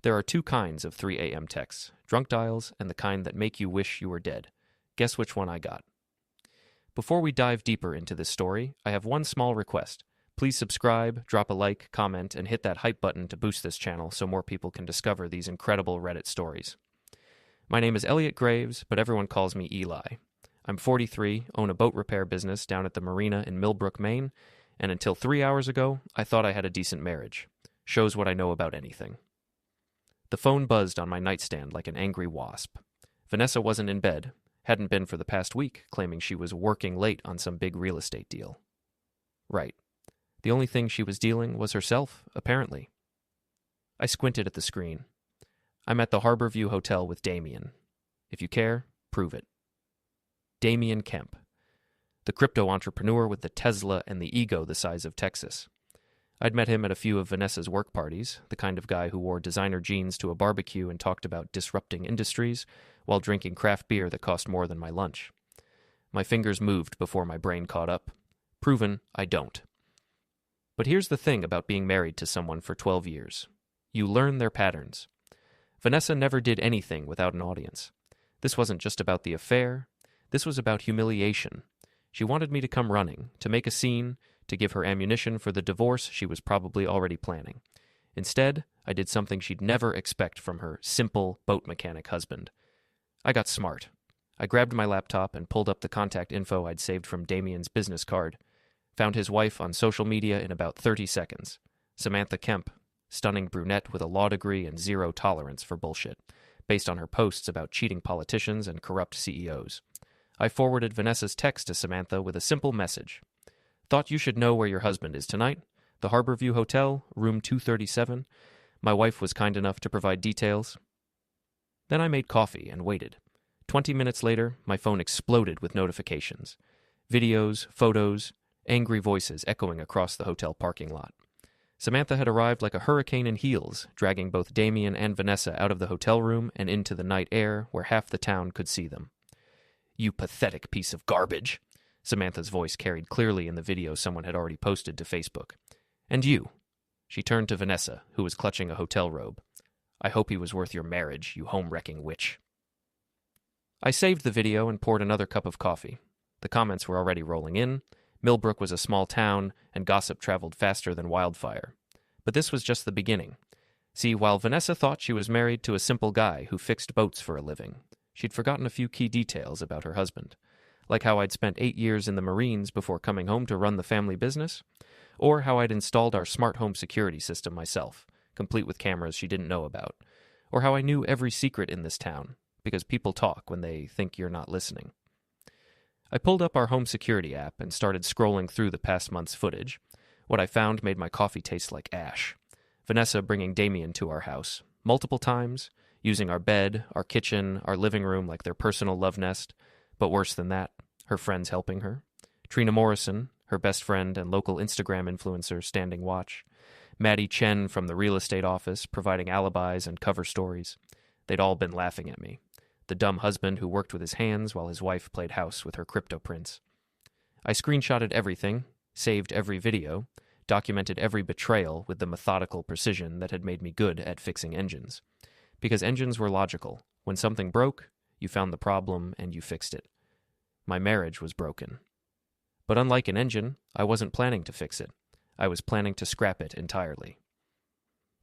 There are two kinds of 3 a.m. texts, drunk dials and the kind that make you wish you were dead. Guess which one I got. Before we dive deeper into this story, I have one small request. Please subscribe, drop a like, comment, and hit that hype button to boost this channel so more people can discover these incredible Reddit stories. My name is Elliot Graves, but everyone calls me Eli. I'm 43, own a boat repair business down at the marina in Millbrook, Maine, and until 3 hours ago, I thought I had a decent marriage. Shows what I know about anything. The phone buzzed on my nightstand like an angry wasp. Vanessa wasn't in bed, hadn't been for the past week, claiming she was working late on some big real estate deal. Right. The only thing she was dealing was herself, apparently. I squinted at the screen. I'm at the Harborview Hotel with Damien. If you care, prove it. Damien Kemp, the crypto entrepreneur with the Tesla and the ego the size of Texas. I'd met him at a few of Vanessa's work parties, the kind of guy who wore designer jeans to a barbecue and talked about disrupting industries while drinking craft beer that cost more than my lunch. My fingers moved before my brain caught up. Proven, I don't. But here's the thing about being married to someone for 12 years. You learn their patterns. Vanessa never did anything without an audience. This wasn't just about the affair. This was about humiliation. She wanted me to come running, to make a scene, to give her ammunition for the divorce she was probably already planning. Instead, I did something she'd never expect from her simple boat mechanic husband. I got smart. I grabbed my laptop and pulled up the contact info I'd saved from Damien's business card. Found his wife on social media in about 30 seconds. Samantha Kemp, stunning brunette with a law degree and zero tolerance for bullshit, based on her posts about cheating politicians and corrupt CEOs. I forwarded Vanessa's text to Samantha with a simple message. Thought you should know where your husband is tonight. The Harborview Hotel, room 237. My wife was kind enough to provide details. Then I made coffee and waited. 20 minutes later, my phone exploded with notifications. Videos, photos, angry voices echoing across the hotel parking lot. Samantha had arrived like a hurricane in heels, dragging both Damien and Vanessa out of the hotel room and into the night air where half the town could see them. You pathetic piece of garbage. Samantha's voice carried clearly in the video someone had already posted to Facebook. And you. She turned to Vanessa, who was clutching a hotel robe. I hope he was worth your marriage, you home-wrecking witch. I saved the video and poured another cup of coffee. The comments were already rolling in. Millbrook was a small town, and gossip traveled faster than wildfire. But this was just the beginning. See, while Vanessa thought she was married to a simple guy who fixed boats for a living, she'd forgotten a few key details about her husband. Like how I'd spent 8 years in the Marines before coming home to run the family business, or how I'd installed our smart home security system myself, complete with cameras she didn't know about, or how I knew every secret in this town, because people talk when they think you're not listening. I pulled up our home security app and started scrolling through the past month's footage. What I found made my coffee taste like ash. Vanessa bringing Damien to our house, multiple times, using our bed, our kitchen, our living room like their personal love nest, but worse than that, her friends helping her. Trina Morrison, her best friend and local Instagram influencer, standing watch. Maddie Chen from the real estate office, providing alibis and cover stories. They'd all been laughing at me. The dumb husband who worked with his hands while his wife played house with her crypto prince. I screenshotted everything, saved every video, documented every betrayal with the methodical precision that had made me good at fixing engines. Because engines were logical. When something broke, you found the problem and you fixed it. My marriage was broken. But unlike an engine, I wasn't planning to fix it. I was planning to scrap it entirely.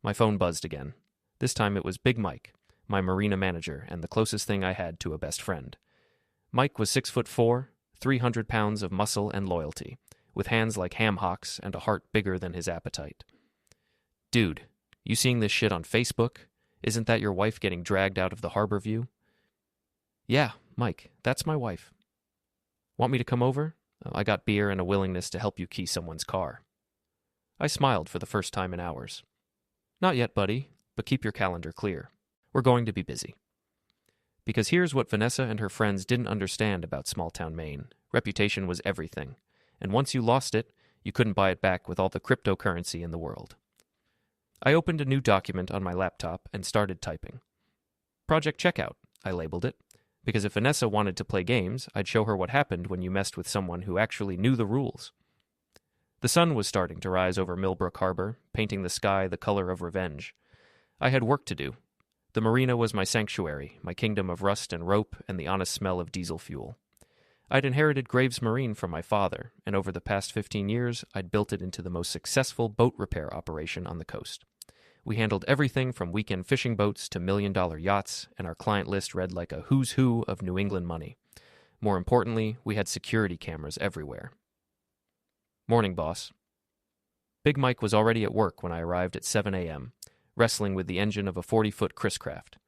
My phone buzzed again. This time it was Big Mike, my marina manager and the closest thing I had to a best friend. Mike was 6'4", 300 pounds of muscle and loyalty, with hands like ham hocks and a heart bigger than his appetite. Dude, you seeing this shit on Facebook? Isn't that your wife getting dragged out of the Harborview? Yeah, Mike, that's my wife. Want me to come over? I got beer and a willingness to help you key someone's car. I smiled for the first time in hours. Not yet, buddy, but keep your calendar clear. We're going to be busy. Because here's what Vanessa and her friends didn't understand about small-town Maine. Reputation was everything. And once you lost it, you couldn't buy it back with all the cryptocurrency in the world. I opened a new document on my laptop and started typing. Project Checkout, I labeled it, because if Vanessa wanted to play games, I'd show her what happened when you messed with someone who actually knew the rules. The sun was starting to rise over Millbrook Harbor, painting the sky the color of revenge. I had work to do. The marina was my sanctuary, my kingdom of rust and rope and the honest smell of diesel fuel. I'd inherited Graves Marine from my father, and over the past 15 years, I'd built it into the most successful boat repair operation on the coast. We handled everything from weekend fishing boats to million-dollar yachts, and our client list read like a who's who of New England money. More importantly, we had security cameras everywhere. Morning, boss. Big Mike was already at work when I arrived at 7 a.m., wrestling with the engine of a 40-foot Chris Craft.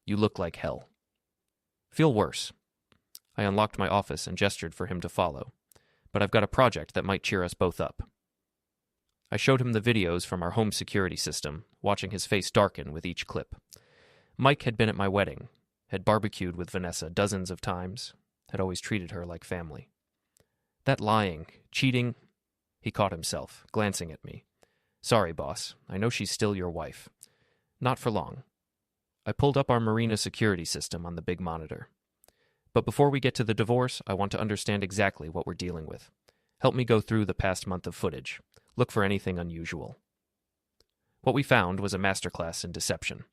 You look like hell. Feel worse. I unlocked my office and gestured for him to follow. But I've got a project that might cheer us both up. I showed him the videos from our home security system, watching his face darken with each clip. Mike had been at my wedding, had barbecued with Vanessa dozens of times, had always treated her like family. That lying, cheating... He caught himself, glancing at me. Sorry, boss. I know she's still your wife. Not for long. I pulled up our marina security system on the big monitor. But before we get to the divorce, I want to understand exactly what we're dealing with. Help me go through the past month of footage. Look for anything unusual. What we found was a masterclass in deception.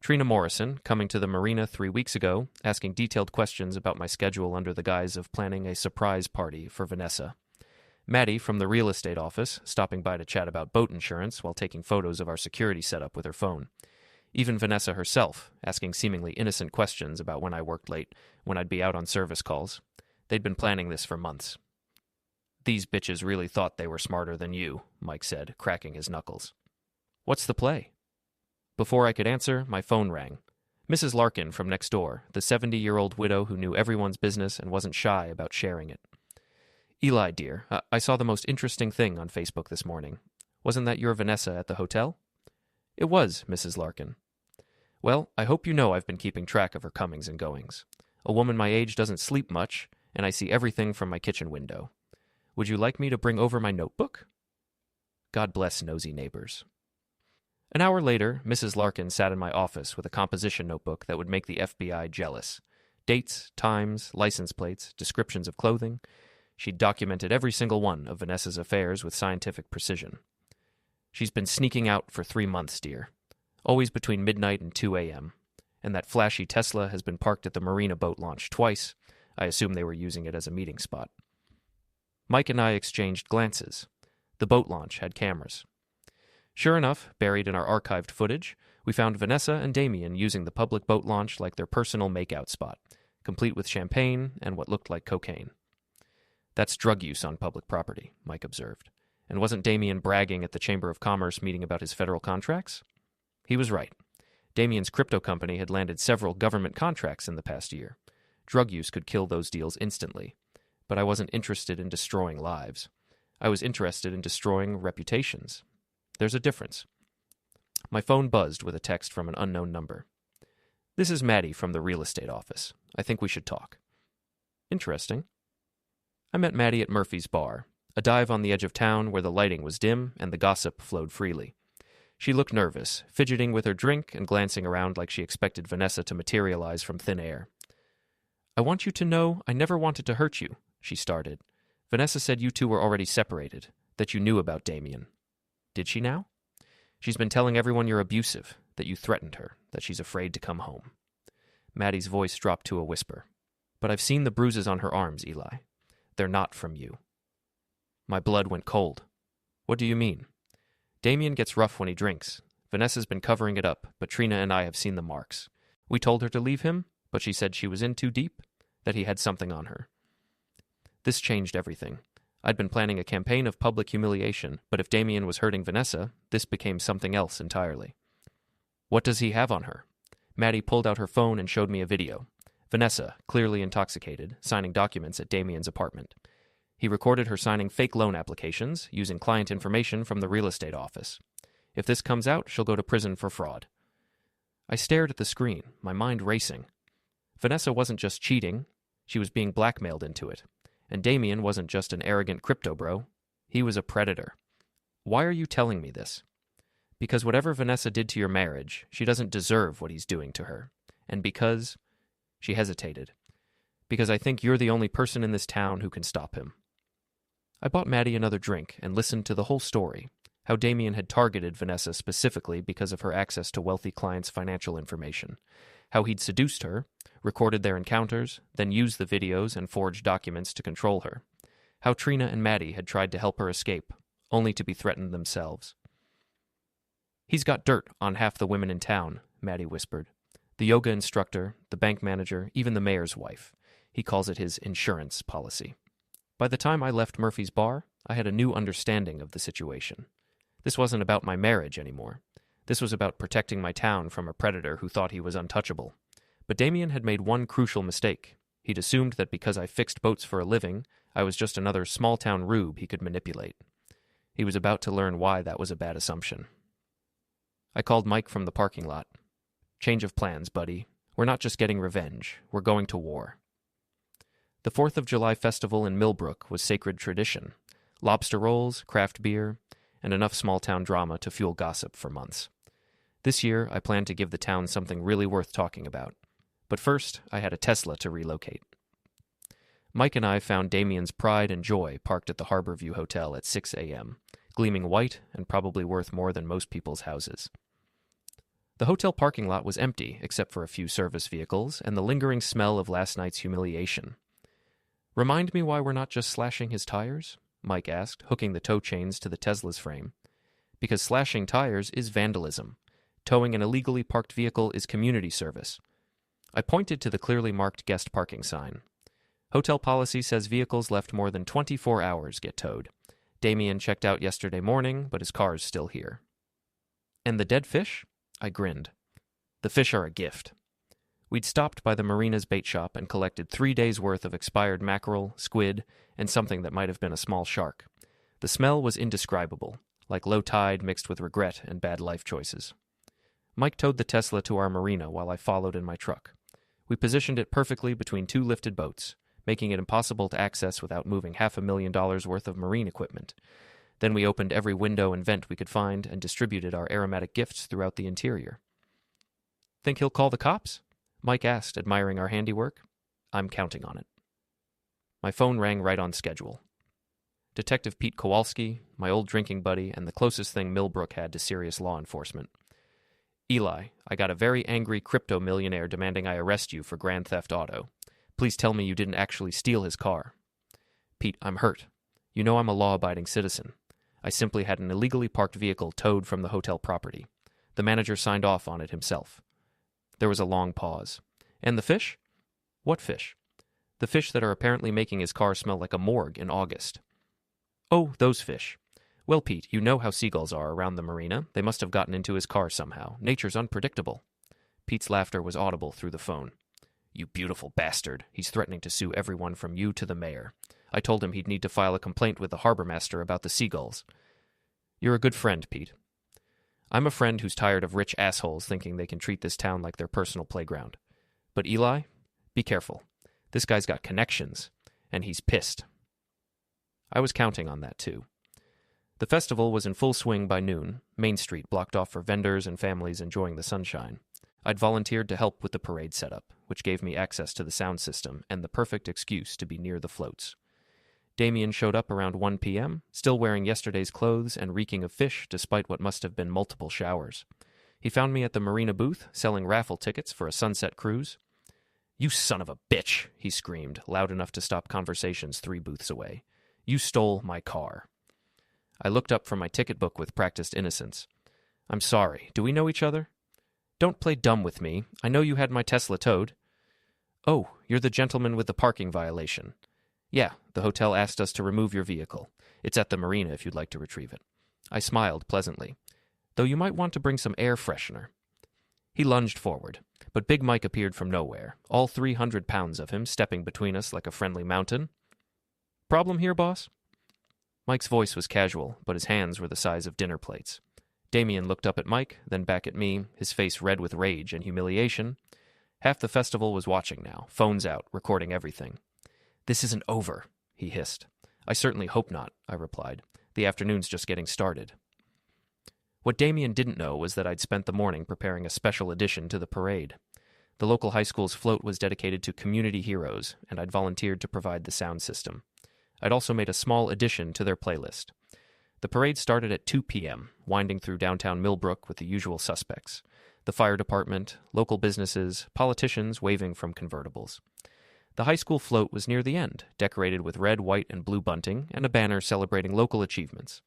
Trina Morrison, coming to the marina 3 weeks ago, asking detailed questions about my schedule under the guise of planning a surprise party for Vanessa. Maddie from the real estate office, stopping by to chat about boat insurance while taking photos of our security setup with her phone. Even Vanessa herself, asking seemingly innocent questions about when I worked late, when I'd be out on service calls. They'd been planning this for months. These bitches really thought they were smarter than you, Mike said, cracking his knuckles. What's the play? Before I could answer, my phone rang. Mrs. Larkin from next door, the 70-year-old widow who knew everyone's business and wasn't shy about sharing it. Eli, dear, I saw the most interesting thing on Facebook this morning. Wasn't that your Vanessa at the hotel? It was, Mrs. Larkin. Well, I hope you know I've been keeping track of her comings and goings. A woman my age doesn't sleep much, and I see everything from my kitchen window. Would you like me to bring over my notebook? God bless nosy neighbors. An hour later, Mrs. Larkin sat in my office with a composition notebook that would make the FBI jealous. Dates, times, license plates, descriptions of clothing. She'd documented every single one of Vanessa's affairs with scientific precision. She's been sneaking out for 3 months, dear. Always between midnight and 2 a.m. And that flashy Tesla has been parked at the marina boat launch twice. I assume they were using it as a meeting spot. Mike and I exchanged glances. The boat launch had cameras. Sure enough, buried in our archived footage, we found Vanessa and Damien using the public boat launch like their personal makeout spot, complete with champagne and what looked like cocaine. That's drug use on public property, Mike observed. And wasn't Damien bragging at the Chamber of Commerce meeting about his federal contracts? He was right. Damien's crypto company had landed several government contracts in the past year. Drug use could kill those deals instantly. But I wasn't interested in destroying lives. I was interested in destroying reputations. There's a difference. My phone buzzed with a text from an unknown number. This is Maddie from the real estate office. I think we should talk. Interesting. I met Maddie at Murphy's Bar, a dive on the edge of town where the lighting was dim and the gossip flowed freely. She looked nervous, fidgeting with her drink and glancing around like she expected Vanessa to materialize from thin air. I want you to know I never wanted to hurt you, she started. Vanessa said you two were already separated, that you knew about Damien. Did she now? She's been telling everyone you're abusive, that you threatened her, that she's afraid to come home. Maddie's voice dropped to a whisper. But I've seen the bruises on her arms, Eli. They're not from you. My blood went cold. What do you mean? Damien gets rough when he drinks. Vanessa's been covering it up, but Trina and I have seen the marks. We told her to leave him, but she said she was in too deep, that he had something on her. This changed everything. I'd been planning a campaign of public humiliation, but if Damien was hurting Vanessa, this became something else entirely. What does he have on her? Maddie pulled out her phone and showed me a video. Vanessa, clearly intoxicated, signing documents at Damien's apartment. He recorded her signing fake loan applications using client information from the real estate office. If this comes out, she'll go to prison for fraud. I stared at the screen, my mind racing. Vanessa wasn't just cheating, she was being blackmailed into it. And Damien wasn't just an arrogant crypto bro, he was a predator. Why are you telling me this? Because whatever Vanessa did to your marriage, she doesn't deserve what he's doing to her. And because... She hesitated. Because I think you're the only person in this town who can stop him. I bought Maddie another drink and listened to the whole story. how Damien had targeted Vanessa specifically because of her access to wealthy clients' financial information, how he'd seduced her, recorded their encounters, then used the videos and forged documents to control her, how Trina and Maddie had tried to help her escape, only to be threatened themselves. "He's got dirt on half the women in town," Maddie whispered. "The yoga instructor, the bank manager, even the mayor's wife. He calls it his insurance policy." By the time I left Murphy's bar, I had a new understanding of the situation. This wasn't about my marriage anymore. This was about protecting my town from a predator who thought he was untouchable. But Damien had made one crucial mistake. He'd assumed that because I fixed boats for a living, I was just another small-town rube he could manipulate. He was about to learn why that was a bad assumption. I called Mike from the parking lot. "Change of plans, buddy. We're not just getting revenge. We're going to war." The 4th of July festival in Millbrook was sacred tradition. Lobster rolls, craft beer, and enough small-town drama to fuel gossip for months. This year, I planned to give the town something really worth talking about. But first, I had a Tesla to relocate. Mike and I found Damien's pride and joy parked at the Harborview Hotel at 6 a.m., gleaming white and probably worth more than most people's houses. The hotel parking lot was empty, except for a few service vehicles and the lingering smell of last night's humiliation. "Remind me why we're not just slashing his tires?" Mike asked, hooking the tow chains to the Tesla's frame. "Because slashing tires is vandalism. Towing an illegally parked vehicle is community service." I pointed to the clearly marked guest parking sign. "Hotel policy says vehicles left more than 24 hours get towed. Damien checked out yesterday morning, but his car's still here." "And the dead fish?" I grinned. "The fish are a gift." We'd stopped by the marina's bait shop and collected 3 days' worth of expired mackerel, squid, and something that might have been a small shark. The smell was indescribable, like low tide mixed with regret and bad life choices. Mike towed the Tesla to our marina while I followed in my truck. We positioned it perfectly between two lifted boats, making it impossible to access without moving $500,000 worth of marine equipment. Then we opened every window and vent we could find and distributed our aromatic gifts throughout the interior. "Think he'll call the cops?" Mike asked, admiring our handiwork. "I'm counting on it." My phone rang right on schedule. Detective Pete Kowalski, my old drinking buddy, and the closest thing Millbrook had to serious law enforcement. "Eli, I got a very angry crypto millionaire demanding I arrest you for grand theft auto. Please tell me you didn't actually steal his car." "Pete, I'm hurt. You know I'm a law-abiding citizen. I simply had an illegally parked vehicle towed from the hotel property. The manager signed off on it himself." There was a long pause. "And the fish?" "What fish?" "The fish that are apparently making his car smell like a morgue in August." "Oh, those fish. Well, Pete, you know how seagulls are around the marina. They must have gotten into his car somehow. Nature's unpredictable." Pete's laughter was audible through the phone. "You beautiful bastard. He's threatening to sue everyone from you to the mayor. I told him he'd need to file a complaint with the harbor master about the seagulls." "You're a good friend, Pete." "I'm a friend who's tired of rich assholes thinking they can treat this town like their personal playground. But Eli, be careful. This guy's got connections, and he's pissed." I was counting on that, too. The festival was in full swing by noon, Main Street blocked off for vendors and families enjoying the sunshine. I'd volunteered to help with the parade setup, which gave me access to the sound system and the perfect excuse to be near the floats. Damien showed up around 1 p.m., still wearing yesterday's clothes and reeking of fish despite what must have been multiple showers. He found me at the marina booth, selling raffle tickets for a sunset cruise. "You son of a bitch," he screamed, loud enough to stop conversations 3 booths away. "You stole my car." I looked up from my ticket book with practiced innocence. "I'm sorry. Do we know each other?" "Don't play dumb with me. I know you had my Tesla towed." "Oh, you're the gentleman with the parking violation." "Yeah, the hotel asked us to remove your vehicle. It's at the marina if you'd like to retrieve it." I smiled pleasantly. "Though you might want to bring some air freshener." He lunged forward, but Big Mike appeared from nowhere, all 300 pounds of him stepping between us like a friendly mountain. "Problem here, boss?" Mike's voice was casual, but his hands were the size of dinner plates. Damien looked up at Mike, then back at me, his face red with rage and humiliation. Half the festival was watching now, phones out, recording everything. "This isn't over," he hissed. "I certainly hope not," I replied. "The afternoon's just getting started." What Damien didn't know was that I'd spent the morning preparing a special addition to the parade. The local high school's float was dedicated to community heroes, and I'd volunteered to provide the sound system. I'd also made a small addition to their playlist. The parade started at 2 p.m., winding through downtown Millbrook with the usual suspects: the fire department, local businesses, politicians waving from convertibles. The high school float was near the end, decorated with red, white, and blue bunting and a banner celebrating local achievements.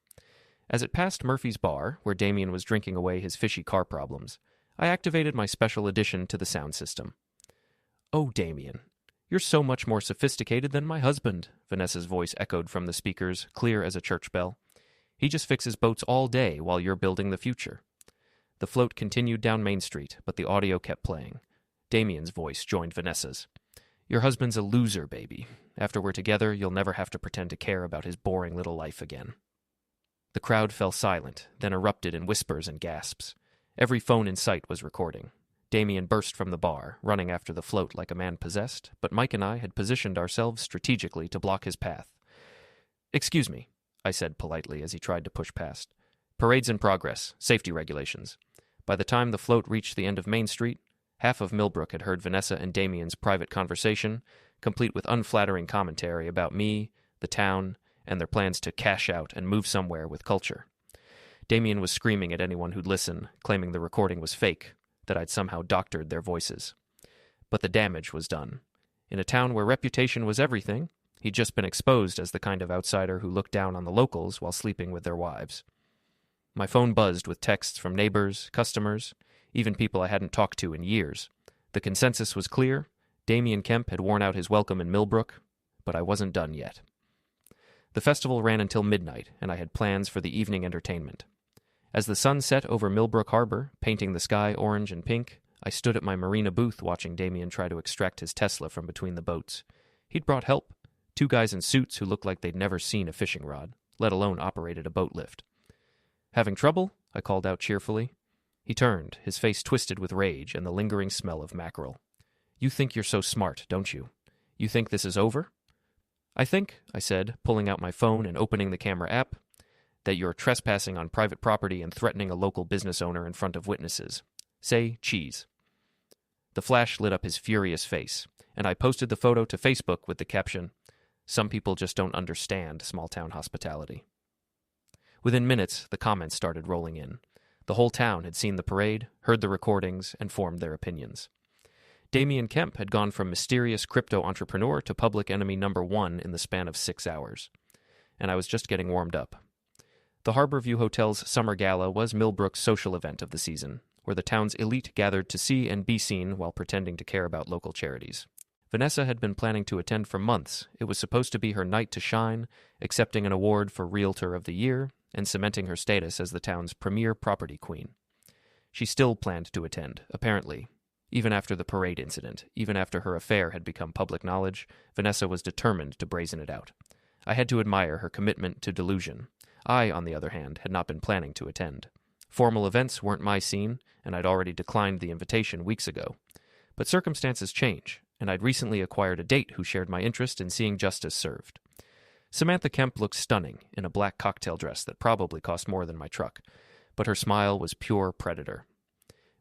As it passed Murphy's bar, where Damien was drinking away his fishy car problems, I activated my special addition to the sound system. "Oh, Damien, you're so much more sophisticated than my husband," Vanessa's voice echoed from the speakers, clear as a church bell. "He just fixes boats all day while you're building the future." The float continued down Main Street, but the audio kept playing. Damien's voice joined Vanessa's. "Your husband's a loser, baby. After we're together, you'll never have to pretend to care about his boring little life again." The crowd fell silent, then erupted in whispers and gasps. Every phone in sight was recording. Damien burst from the bar, running after the float like a man possessed, but Mike and I had positioned ourselves strategically to block his path. "Excuse me," I said politely as he tried to push past. "Parade's in progress. Safety regulations." By the time the float reached the end of Main Street, half of Millbrook had heard Vanessa and Damien's private conversation, complete with unflattering commentary about me, the town, and their plans to cash out and move somewhere with culture. Damien was screaming at anyone who'd listen, claiming the recording was fake, that I'd somehow doctored their voices. But the damage was done. In a town where reputation was everything, he'd just been exposed as the kind of outsider who looked down on the locals while sleeping with their wives. My phone buzzed with texts from neighbors, customers, even people I hadn't talked to in years. The consensus was clear. Damien Kemp had worn out his welcome in Millbrook, but I wasn't done yet. The festival ran until midnight, and I had plans for the evening entertainment. As the sun set over Millbrook Harbor, painting the sky orange and pink, I stood at my marina booth watching Damien try to extract his Tesla from between the boats. He'd brought help, 2 guys in suits who looked like they'd never seen a fishing rod, let alone operated a boat lift. "Having trouble?" I called out cheerfully. He turned, his face twisted with rage and the lingering smell of mackerel. "You think you're so smart, don't you? You think this is over?" "I think," I said, pulling out my phone and opening the camera app, "that you're trespassing on private property and threatening a local business owner in front of witnesses. Say cheese." The flash lit up his furious face, and I posted the photo to Facebook with the caption, "Some people just don't understand small-town hospitality." Within minutes, the comments started rolling in. The whole town had seen the parade, heard the recordings, and formed their opinions. Damien Kemp had gone from mysterious crypto entrepreneur to public enemy number 1 in the span of 6 hours. And I was just getting warmed up. The Harborview Hotel's summer gala was Millbrook's social event of the season, where the town's elite gathered to see and be seen while pretending to care about local charities. Vanessa had been planning to attend for months. It was supposed to be her night to shine, accepting an award for Realtor of the Year, and cementing her status as the town's premier property queen. She still planned to attend, apparently. Even after the parade incident, even after her affair had become public knowledge, Vanessa was determined to brazen it out. I had to admire her commitment to delusion. I, on the other hand, had not been planning to attend. Formal events weren't my scene, and I'd already declined the invitation weeks ago. But circumstances change, and I'd recently acquired a date who shared my interest in seeing justice served. Samantha Kemp looked stunning in a black cocktail dress that probably cost more than my truck, but her smile was pure predator.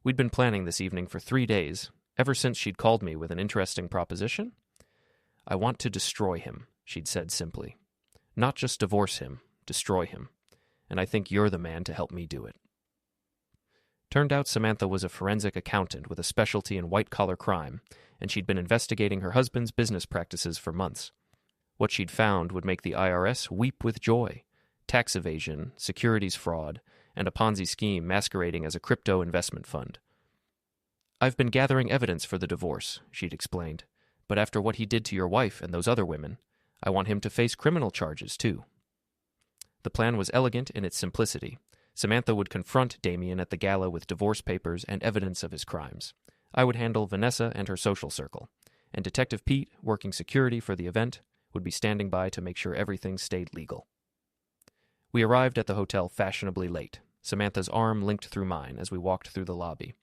We'd been planning this evening for 3 days, ever since she'd called me with an interesting proposition. "I want to destroy him," she'd said simply. "Not just divorce him, destroy him. And I think you're the man to help me do it." Turned out Samantha was a forensic accountant with a specialty in white-collar crime, and she'd been investigating her husband's business practices for months. What she'd found would make the IRS weep with joy: tax evasion, securities fraud, and a Ponzi scheme masquerading as a crypto investment fund. "I've been gathering evidence for the divorce," she'd explained, "but after what he did to your wife and those other women, I want him to face criminal charges, too." The plan was elegant in its simplicity. Samantha would confront Damien at the gala with divorce papers and evidence of his crimes. I would handle Vanessa and her social circle, and Detective Pete, working security for the event, would be standing by to make sure everything stayed legal. We arrived at the hotel fashionably late. Samantha's arm linked through mine as we walked through the lobby.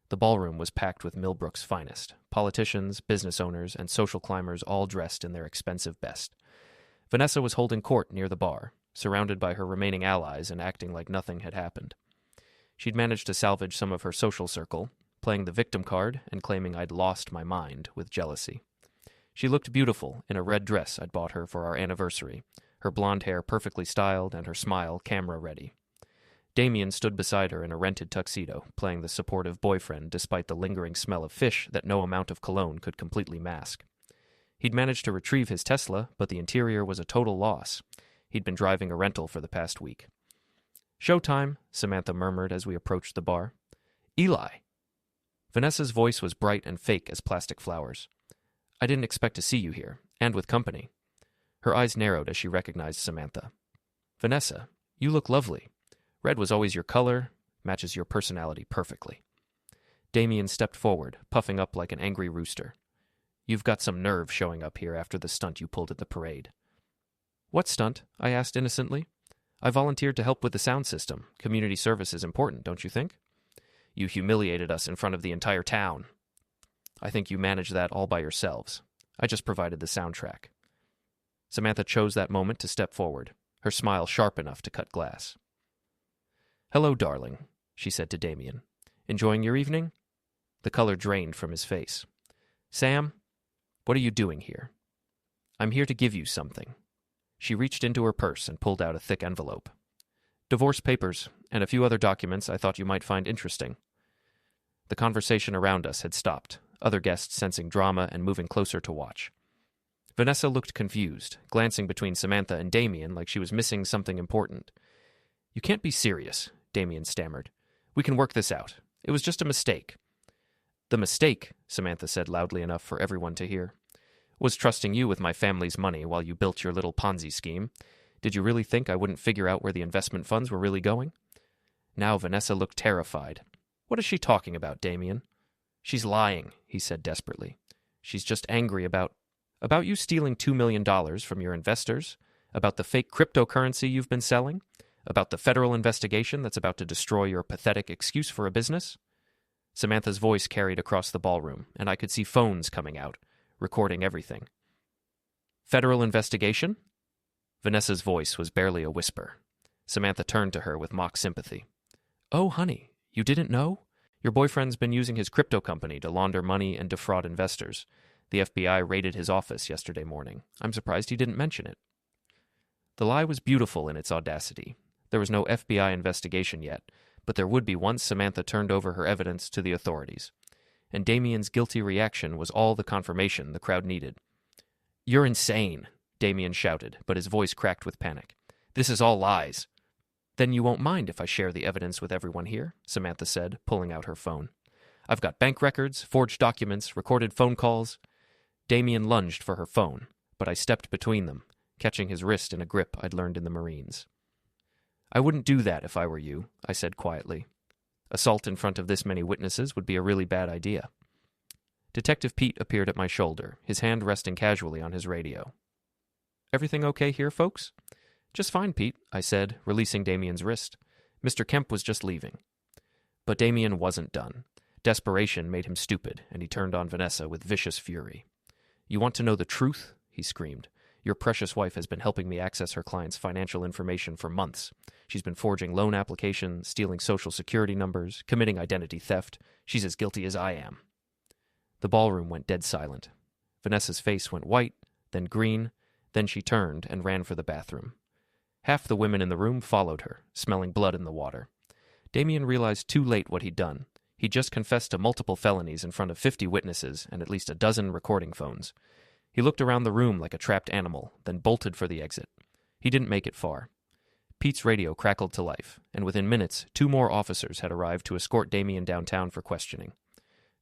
The ballroom was packed with Millbrook's finest, politicians, business owners, and social climbers all dressed in their expensive best. Vanessa was holding court near the bar, surrounded by her remaining allies and acting like nothing had happened. She'd managed to salvage some of her social circle, playing the victim card and claiming I'd lost my mind with jealousy. She looked beautiful in a red dress I'd bought her for our anniversary, her blonde hair perfectly styled and her smile camera-ready. Damien stood beside her in a rented tuxedo, playing the supportive boyfriend despite the lingering smell of fish that no amount of cologne could completely mask. He'd managed to retrieve his Tesla, but the interior was a total loss. He'd been driving a rental for the past week. "Showtime," Samantha murmured as we approached the bar. "Eli." Vanessa's voice was bright and fake as plastic flowers. "I didn't expect to see you here, and with company." Her eyes narrowed as she recognized Samantha. "Vanessa, you look lovely. Red was always your color, matches your personality perfectly." Damien stepped forward, puffing up like an angry rooster. "You've got some nerve showing up here after the stunt you pulled at the parade." "What stunt?" I asked innocently. "I volunteered to help with the sound system. Community service is important, don't you think?" "You humiliated us in front of the entire town." "I think you managed that all by yourselves. I just provided the soundtrack." Samantha chose that moment to step forward, her smile sharp enough to cut glass. "Hello, darling," she said to Damien. "Enjoying your evening?" The color drained from his face. "Sam, what are you doing here?" "I'm here to give you something." She reached into her purse and pulled out a thick envelope. "Divorce papers, and a few other documents I thought you might find interesting." The conversation around us had stopped, other guests sensing drama and moving closer to watch. Vanessa looked confused, glancing between Samantha and Damien like she was missing something important. "You can't be serious," Damien stammered. "We can work this out. It was just a mistake." "The mistake," Samantha said loudly enough for everyone to hear, "was trusting you with my family's money while you built your little Ponzi scheme. Did you really think I wouldn't figure out where the investment funds were really going?" Now Vanessa looked terrified. "What is she talking about, Damien?" "She's lying," he said desperately. "She's just angry about you stealing $2 million from your investors, about the fake cryptocurrency you've been selling, about the federal investigation that's about to destroy your pathetic excuse for a business." Samantha's voice carried across the ballroom, and I could see phones coming out, recording everything. "Federal investigation?" Vanessa's voice was barely a whisper. Samantha turned to her with mock sympathy. "Oh, honey, you didn't know? Your boyfriend's been using his crypto company to launder money and defraud investors. The FBI raided his office yesterday morning. I'm surprised he didn't mention it." The lie was beautiful in its audacity. There was no FBI investigation yet, but there would be once Samantha turned over her evidence to the authorities. And Damien's guilty reaction was all the confirmation the crowd needed. "You're insane," Damien shouted, but his voice cracked with panic. "This is all lies." "Then you won't mind if I share the evidence with everyone here," Samantha said, pulling out her phone. "I've got bank records, forged documents, recorded phone calls." Damien lunged for her phone, but I stepped between them, catching his wrist in a grip I'd learned in the Marines. "I wouldn't do that if I were you," I said quietly. "Assault in front of this many witnesses would be a really bad idea." Detective Pete appeared at my shoulder, his hand resting casually on his radio. "Everything okay here, folks?" "Just fine, Pete," I said, releasing Damien's wrist. "Mr. Kemp was just leaving." But Damien wasn't done. Desperation made him stupid, and he turned on Vanessa with vicious fury. "You want to know the truth?" he screamed. "Your precious wife has been helping me access her client's financial information for months. She's been forging loan applications, stealing social security numbers, committing identity theft. She's as guilty as I am." The ballroom went dead silent. Vanessa's face went white, then green, then she turned and ran for the bathroom. Half the women in the room followed her, smelling blood in the water. Damien realized too late what he'd done. He'd just confessed to multiple felonies in front of 50 witnesses and at least a dozen recording phones. He looked around the room like a trapped animal, then bolted for the exit. He didn't make it far. Pete's radio crackled to life, and within minutes, 2 more officers had arrived to escort Damien downtown for questioning.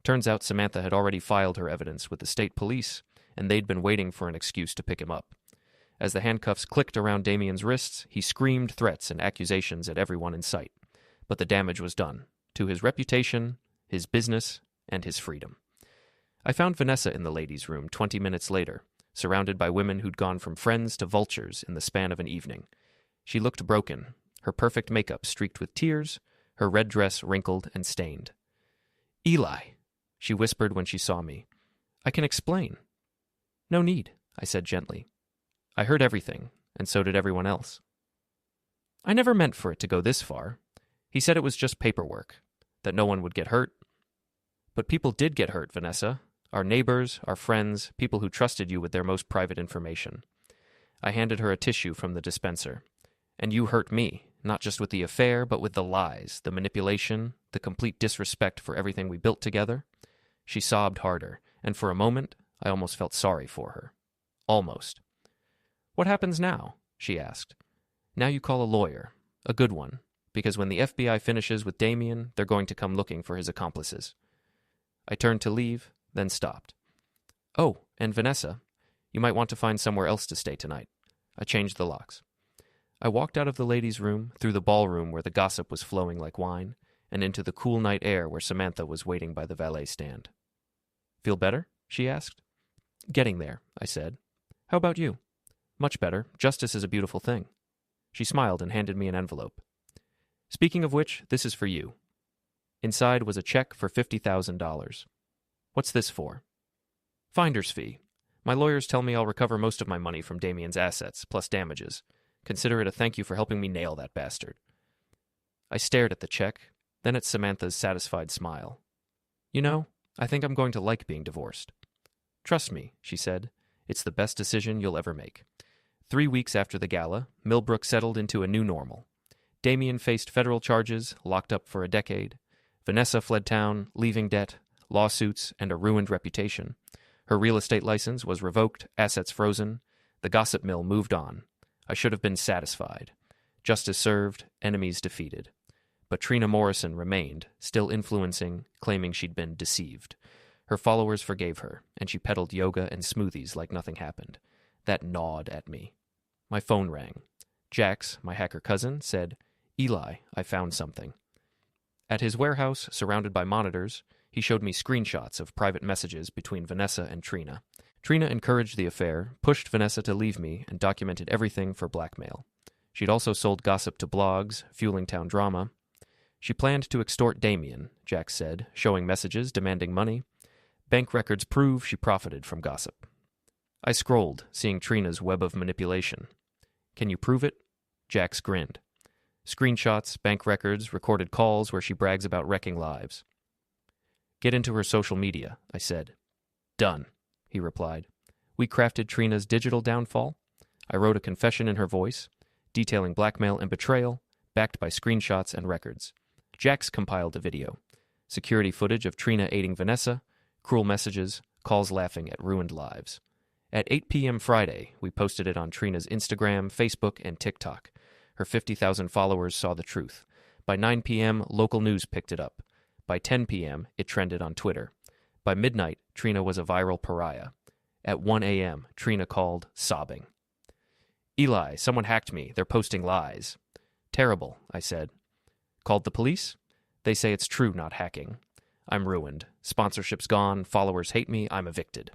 Turns out Samantha had already filed her evidence with the state police, and they'd been waiting for an excuse to pick him up. As the handcuffs clicked around Damien's wrists, he screamed threats and accusations at everyone in sight. But the damage was done, to his reputation, his business, and his freedom. I found Vanessa in the ladies' room 20 minutes later, surrounded by women who'd gone from friends to vultures in the span of an evening. She looked broken, her perfect makeup streaked with tears, her red dress wrinkled and stained. "Eli," she whispered when she saw me. "I can explain." "No need," I said gently. "I heard everything, and so did everyone else." "I never meant for it to go this far. He said it was just paperwork, that no one would get hurt." "But people did get hurt, Vanessa. Our neighbors, our friends, people who trusted you with their most private information. I handed her a tissue from the dispenser. "And you hurt me, not just with the affair, but with the lies, the manipulation, the complete disrespect for everything we built together." She sobbed harder, and for a moment, I almost felt sorry for her. Almost. "What happens now?" she asked. "Now you call a lawyer, a good one, because when the FBI finishes with Damien, they're going to come looking for his accomplices." I turned to leave, then stopped. "Oh, and Vanessa, you might want to find somewhere else to stay tonight." I changed the locks. I walked out of the ladies' room, through the ballroom where the gossip was flowing like wine, and into the cool night air where Samantha was waiting by the valet stand. "Feel better?" she asked. "Getting there," I said. "How about you?" "Much better. Justice is a beautiful thing." She smiled and handed me an envelope. "Speaking of which, this is for you." Inside was a check for $50,000. "What's this for?" "Finder's fee. My lawyers tell me I'll recover most of my money from Damien's assets, plus damages. Consider it a thank you for helping me nail that bastard." I stared at the check, then at Samantha's satisfied smile. "You know, I think I'm going to like being divorced." "Trust me," she said. "It's the best decision you'll ever make." 3 weeks after the gala, Millbrook settled into a new normal. Damien faced federal charges, locked up for a decade. Vanessa fled town, leaving debt, lawsuits, and a ruined reputation. Her real estate license was revoked, assets frozen. The gossip mill moved on. I should have been satisfied. Justice served, enemies defeated. But Trina Morrison remained, still influencing, claiming she'd been deceived. Her followers forgave her, and she peddled yoga and smoothies like nothing happened. That gnawed at me. My phone rang. Jax, my hacker cousin, said, "Eli, I found something." At his warehouse, surrounded by monitors, he showed me screenshots of private messages between Vanessa and Trina. Trina encouraged the affair, pushed Vanessa to leave me, and documented everything for blackmail. She'd also sold gossip to blogs, fueling town drama. She planned to extort Damien, Jax said, showing messages demanding money. Bank records prove she profited from gossip. I scrolled, seeing Trina's web of manipulation. "Can you prove it?" Jax grinned. Screenshots, bank records, recorded calls where she brags about wrecking lives. "Get into her social media," I said. "Done," he replied. We crafted Trina's digital downfall. I wrote a confession in her voice, detailing blackmail and betrayal, backed by screenshots and records. Jax compiled a video. Security footage of Trina aiding Vanessa, cruel messages, calls laughing at ruined lives. At 8 p.m. Friday, we posted it on Trina's Instagram, Facebook, and TikTok. Her 50,000 followers saw the truth. By 9 p.m., local news picked it up. By 10 p.m., it trended on Twitter. By midnight, Trina was a viral pariah. At 1 a.m., Trina called, sobbing. "Eli, someone hacked me. They're posting lies." "Terrible," I said. "Called the police?" "They say it's true, not hacking." "I'm ruined. Sponsorship's gone. Followers hate me. I'm evicted."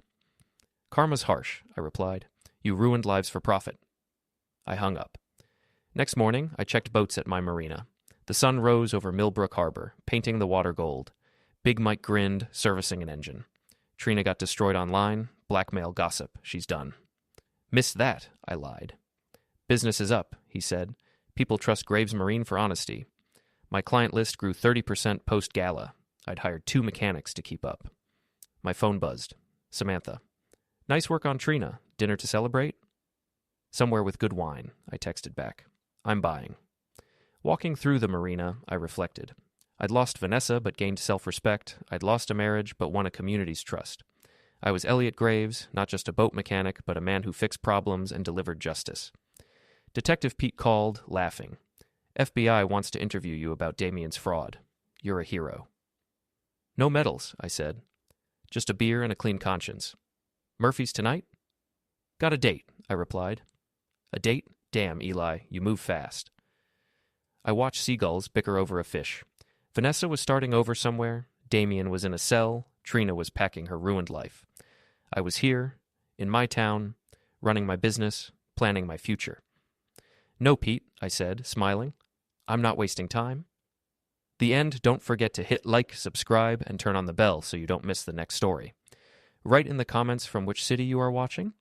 "Karma's harsh," I replied. "You ruined lives for profit." I hung up. Next morning, I checked boats at my marina. The sun rose over Millbrook Harbor, painting the water gold. Big Mike grinned, servicing an engine. Trina got destroyed online. Blackmail gossip. She's done. "Missed that," I lied. "Business is up," he said. "People trust Graves Marine for honesty." My client list grew 30% post-gala. I'd hired 2 mechanics to keep up. My phone buzzed. Samantha. "Nice work on Trina. Dinner to celebrate?" "Somewhere with good wine," I texted back. "I'm buying." Walking through the marina, I reflected. I'd lost Vanessa but gained self-respect. I'd lost a marriage but won a community's trust. I was Elliot Graves, not just a boat mechanic, but a man who fixed problems and delivered justice. Detective Pete called, laughing. "FBI wants to interview you about Damien's fraud. You're a hero." "No medals," I said. "Just a beer and a clean conscience." "Murphy's tonight?" "Got a date," I replied. "A date? Damn, Eli, you move fast." I watched seagulls bicker over a fish. Vanessa was starting over somewhere. Damien was in a cell. Trina was packing her ruined life. I was here, in my town, running my business, planning my future. "No, Pete," I said, smiling. "I'm not wasting time." The end, don't forget to hit like, subscribe, and turn on the bell so you don't miss the next story. Write in the comments from which city you are watching.